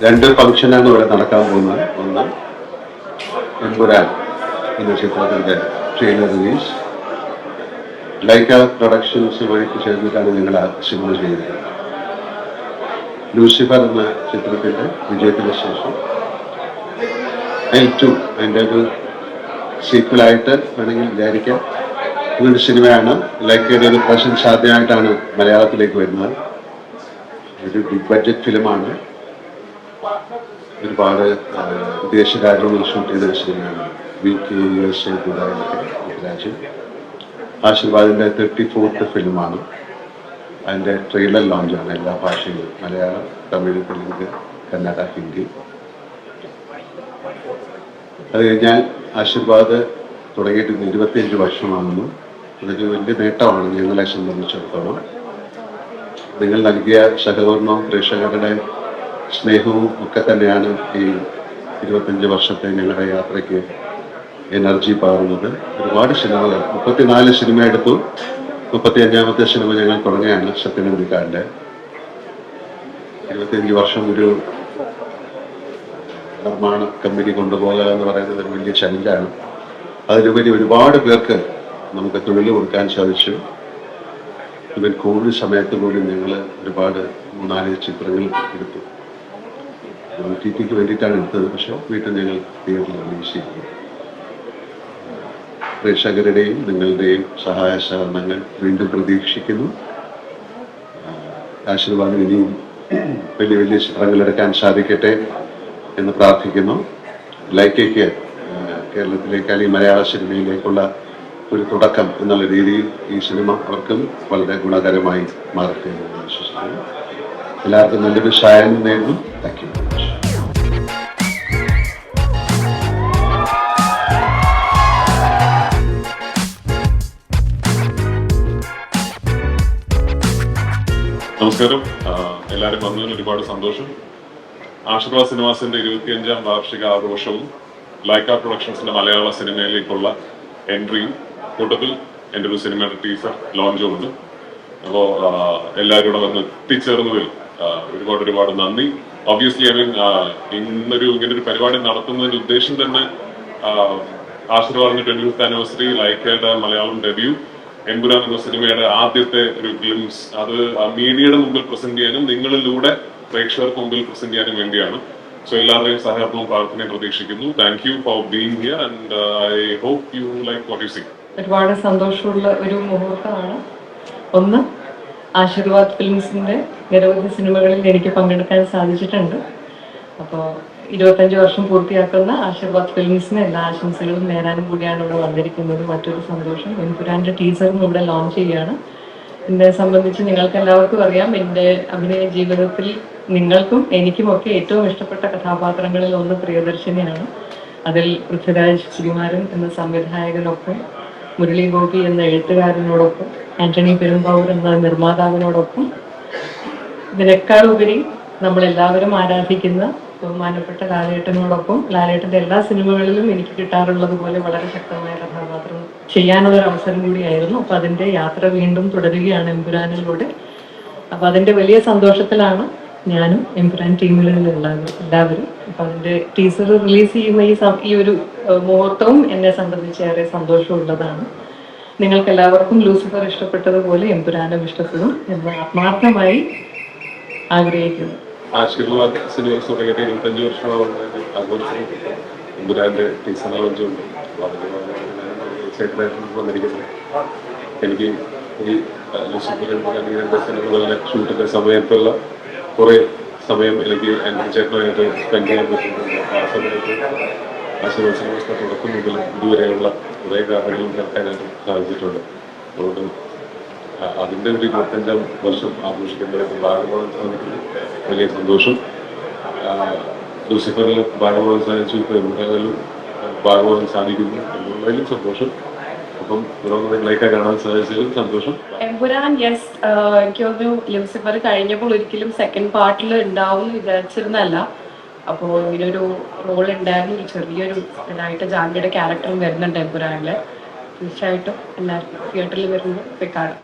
രണ്ട് ഫംഗ്ഷനാണ് ഇവിടെ നടക്കാൻ പോകുന്നത്. ഒന്ന് എമ്പുരാൻ എന്ന ചിത്രത്തിന്റെ ട്രെയിലർ റിലീസ്. ലൈക്ക പ്രൊഡക്ഷൻസുമായിട്ട് ചേർന്നിട്ടാണ് ഞങ്ങൾ ആ സിനിമ ചെയ്തത്. ലൂസിഫർ എന്ന ചിത്രത്തിന്റെ വിജയത്തിന് ശേഷം L2 അതിൻ്റെ ഒരു സീക്വലായിട്ട് വേണമെങ്കിൽ വിചാരിക്കാം. ഇതൊരു സിനിമയാണ്. ലൈക്കയുടെ ഒരു പ്രസൻസ് ആദ്യമായിട്ടാണ് മലയാളത്തിലേക്ക് വരുന്നത്. ഒരു ബിഗ് ബഡ്ജറ്റ് ഫിലിമാണ്. ഒരുപാട് വിദേശ രാജ്യങ്ങളിൽ ഷൂട്ട് ചെയ്ത സിനിമയാണ്. UK, USA, ദുബായിലൊക്കെ രാജ്യം. ആശീർവാദിൻ്റെ 34th ഫിലിമാണ്. അതിൻ്റെ ട്രെയിലർ ലോഞ്ചാണ് എല്ലാ ഭാഷയിലും, മലയാളം, തമിഴ്, തെലുങ്ക്, കന്നഡ, ഹിന്ദി. അത് കഴിഞ്ഞാൽ ആശീർവാദ് തുടങ്ങിയിട്ട് 25 വർഷമാണെന്നും അതൊരു വലിയ നേട്ടമാണ് ഞങ്ങളെ സംബന്ധിച്ചിടത്തോളം. നിങ്ങൾ നൽകിയ സഹകരണവും പ്രേക്ഷകരുടെ സ്നേഹവും ഒക്കെ തന്നെയാണ് ഈ 25 വർഷത്തെ ഞങ്ങളുടെ യാത്രയ്ക്ക് എനർജി പകർന്നത്. ഒരുപാട് സിനിമകൾ, 34 സിനിമ എടുത്തു. 35ാമത്തെ സിനിമ ഞങ്ങൾ തുടങ്ങുകയാണ് സത്യനന്ദിക്കാരൻ്റെ. 25 വർഷം ഒരു നിർമ്മാണ കമ്പനി കൊണ്ടുപോകുക എന്ന് പറയുന്നത് ഒരു വലിയ ചലഞ്ചാണ്. അതിലുപരി ഒരുപാട് പേർക്ക് നമുക്ക് തൊഴിൽ കൊടുക്കാൻ സാധിച്ചു. ഇവൻ കോവിഡ് സമയത്ത് പോലും ഞങ്ങൾ ഒരുപാട് 3-4 ചിത്രങ്ങൾ എടുത്തു. OTT വേണ്ടിയിട്ടാണ് എടുത്തത്, പക്ഷെ വീട്ടിൽ ഞങ്ങൾ തിയേറ്ററിൽ റിലീസ് ചെയ്തു. പ്രേക്ഷകരുടെയും നിങ്ങളുടെയും സഹായ സഹകരണങ്ങൾ വീണ്ടും പ്രതീക്ഷിക്കുന്നു. ആശീർവാദം ഇനിയും വലിയ വലിയ ചിത്രങ്ങൾ എടുക്കാൻ സാധിക്കട്ടെ എന്ന് പ്രാർത്ഥിക്കുന്നു. ലൈക്കയ്ക്ക് കേരളത്തിലേക്ക് അല്ലെങ്കിൽ മലയാള സിനിമയിലേക്കുള്ള ഒരു തുടക്കം എന്നുള്ള രീതിയിൽ ഈ സിനിമ അവർക്കും വളരെ ഗുണകരമായി മാറട്ടെ എന്ന് വിശ്വസിക്കുന്നു. എല്ലാവർക്കും നല്ലൊരു സായം നേരുന്നു. Thank you. നമസ്കാരം. എല്ലാവരും വന്നതിന് ഒരുപാട് സന്തോഷം. ആശീർവാദ് സിനിമാസിന്റെ 25ാം വാർഷിക ആഘോഷവും ലൈക്ക പ്രൊഡക്ഷൻസിന്റെ മലയാള സിനിമയിലേക്കുള്ള എൻട്രിയും കൂട്ടത്തിൽ എൻ്റെ ഒരു സിനിമയുടെ ടീസർ ലോഞ്ചും ഉണ്ട്. അപ്പോൾ എല്ലാവരും കൂടെ വന്ന് എത്തിച്ചേർന്നതിൽ ഒരുപാട് നന്ദി. ഒബ്വിയസ്ലി ഇങ്ങനൊരു പരിപാടി നടത്തുന്നതിന്റെ ഉദ്ദേശം തന്നെ ആശീർവാദിന്റെ 25th ആനിവേഴ്സറി, ലൈക്കയുടെ മലയാളം ഡെബ്യൂ, എമ്പുരാൻ എന്ന സിനിമയുടെ ആദ്യത്തെ ഒരു ഗ്ലിംസ് അത് മീഡിയയുടെ മുമ്പിൽ പ്രസന്റ് ചെയ്യാനും നിങ്ങളിലൂടെ പ്രേക്ഷകർക്ക് മുമ്പിൽ പ്രസന്റ് ചെയ്യാനും വേണ്ടിയാണ്. സോ എല്ലാവരുടെയും സഹകരണവും പ്രാർത്ഥനയും പ്രതീക്ഷിക്കുന്നു. Thank you for being here and I hope you like what you see. ഒരുപാട് സന്തോഷമുള്ള ഒരു മുഹൂർത്തമാണ്. ഒന്ന്, ആശീർവാദ് ഫിലിംസിന്റെ നിരവധി സിനിമകളിൽ എനിക്ക് പങ്കെടുക്കാൻ സാധിച്ചിട്ടുണ്ട്. അപ്പോൾ 25 വർഷം പൂർത്തിയാക്കുന്ന ആശീർവാദ് ഫിലിംസിന് എല്ലാ ആശംസകളും നേരാനും കൂടിയാണ് ഇവിടെ വന്നിരിക്കുന്നത്. മറ്റൊരു സന്തോഷം, എമ്പുരാന്റെ ടീസറും ഇവിടെ ലോഞ്ച് ചെയ്യുകയാണ്. എന്നെ സംബന്ധിച്ച് നിങ്ങൾക്ക് എല്ലാവർക്കും അറിയാം, എൻ്റെ അഭിനയ ജീവിതത്തിൽ നിങ്ങൾക്കും എനിക്കുമൊക്കെ ഏറ്റവും ഇഷ്ടപ്പെട്ട കഥാപാത്രങ്ങളിൽ ഒന്ന് പ്രിയദർശിനിയാണ്. അതിൽ പൃഥ്വിരാജ് സുകുമാരൻ എന്ന സംവിധായകനൊപ്പം, മുരളി ഗോപി എന്ന എഴുത്തുകാരനോടൊപ്പം, ആന്റണി പെരുമ്പാവൂർ എന്ന നിർമ്മാതാവിനോടൊപ്പം, ഇതിനേക്കാൾ ഉപരി നമ്മളെല്ലാവരും ആരാധിക്കുന്ന ബഹുമാനപ്പെട്ട ലാലേട്ടനോടൊപ്പം, ലാലേട്ടൻ്റെ എല്ലാ സിനിമകളിലും എനിക്ക് കിട്ടാറുള്ളത് പോലെ വളരെ ശക്തമായ കഥാപാത്രം ചെയ്യാനുള്ളൊരു അവസരം കൂടിയായിരുന്നു. അപ്പോൾ അതിൻ്റെ യാത്ര വീണ്ടും തുടരുകയാണ് എമ്പുരാനിലൂടെ. അപ്പോൾ അതിൻ്റെ വലിയ സന്തോഷത്തിലാണ് ഞാനും എമ്പുരാൻ ടീമിലുള്ള എല്ലാവരും. അപ്പോൾ അതിൻ്റെ ടീസർ റിലീസ് ചെയ്യുന്ന ഈ ഒരു മുഹൂർത്തവും എന്നെ സംബന്ധിച്ച് ഏറെ സന്തോഷമുള്ളതാണ്. നിങ്ങൾക്ക് എല്ലാവർക്കും ലൂസിഫർ ഇഷ്ടപ്പെട്ടതുപോലെ എമ്പുരാനും ഇഷ്ടപ്പെടും എന്ന് ആത്മാർത്ഥമായി ആഗ്രഹിക്കുന്നു. ആശീർവാദ് സിനിമ തുടങ്ങിയിട്ട് 25 വർഷമാവുന്ന ആഘോഷം എമ്പുരാന്റെ ടീസർ ലോഞ്ചുണ്ട്. വന്നിരിക്കുന്നത് എനിക്ക് ഈ ലൂസിഫറിന്റെ സിനിമകളുടെ ഷൂട്ടിന്റെ സമയത്തുള്ള കുറെ സമയം എനിക്ക് എൻ്റെ ചേട്ടനായിട്ട് സ്പെൻഡ് ചെയ്യാൻ പറ്റുന്നുണ്ട്. ആ സമയത്ത് ആശീർവാദ് സിനിമയുടെ തുടക്കം മുതൽ ഇതുവരെയുള്ള കുറേ കാര്യങ്ങളും കേൾക്കാനായിട്ട് സാധിച്ചിട്ടുണ്ട്. അതുകൊണ്ട് അതിൻ്റെ ഒരു 25ാം വർഷം ആഘോഷിക്കുന്നതിന് ഭാഗമാകാൻ സാധിക്കുന്നു. വലിയ സന്തോഷം. ലൂസിഫറിൽ ഭാഗമാകാൻ സാധിച്ചു, ഇപ്പോൾ എമ്പുരാനിലും ഭാഗമാകാൻ സാധിക്കുന്നു എന്നുള്ളതിലും സന്തോഷം. അപ്പം നിങ്ങളെയൊക്കെ കാണാൻ സാധിച്ചതിലും സന്തോഷം. എമ്പുരാൻ എനിക്കൊരു ലൂസിഫർ കഴിഞ്ഞപ്പോൾ ഒരിക്കലും സെക്കൻഡ് പാർട്ടിൽ ഉണ്ടാവും എന്ന് വിചാരിച്ചിരുന്നല്ല. അപ്പോൾ ഇങ്ങനൊരു റോൾ ഉണ്ടായിരുന്നു. ചെറിയൊരു ഇതായിട്ട് ജാൻവിയുടെ ക്യാരക്ടറും വരുന്നുണ്ട് എമ്പുരാനിൽ. തീർച്ചയായിട്ടും എല്ലാവർക്കും തിയേറ്ററിൽ വരുമ്പോൾ പോയി കാണാം.